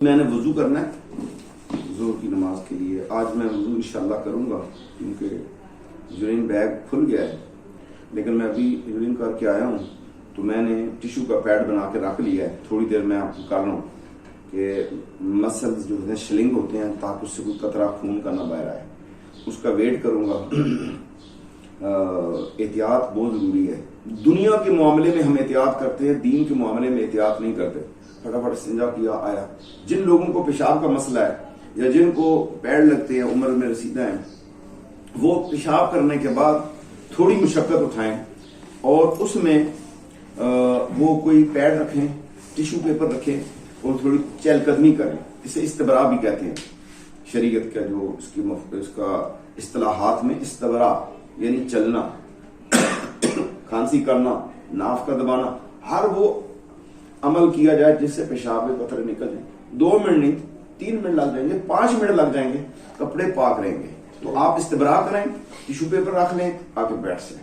मैंने वजू करना है जोर की नमाज के लिए। आज मैं वजू इंशाल्लाह करूंगा क्योंकि यूरिन बैग खुल गया है, लेकिन मैं अभी यूरिन करके आया हूँ तो मैंने टिश्यू का पैड बना के रख लिया है। थोड़ी देर मैं आपको कर रहा हूँ कि मसल्स जो है शिलिंग होते हैं ताकि उससे कोई कतरा खून का ना बाहर आए, उसका वेट करूंगा। एहतियात बहुत जरूरी है। दुनिया के मामले में हम एहतियात करते हैं, दीन के मामले में एहतियात नहीं करते। फटाफट इस्तिंजा किया आया। जिन लोगों को पेशाब का मसला है या जिनको पैड लगते हैं, उम्र में रसीदा है, वो पेशाब करने के बाद थोड़ी मुशक्कत उठाएं और उसमें वो कोई पैड रखें, टिश्यू पेपर रखें और थोड़ी चहलकदमी करें। इसे इस्तबरा भी कहते हैं। शरीयत का जो इसका इस्तिलाहात में इस्तबरा यानी चलना, खांसी करना, नाफ का दबाना, हर वो अमल किया जाए जिससे पेशाब के कतरे निकल जाए। 2 मिनट नहीं, 3 मिनट लग जाएंगे, 5 मिनट लग जाएंगे, कपड़े पाक रहेंगे। तो आप इस्तबरा करें, टिश्यू पेपर रख लें, आके बैठ से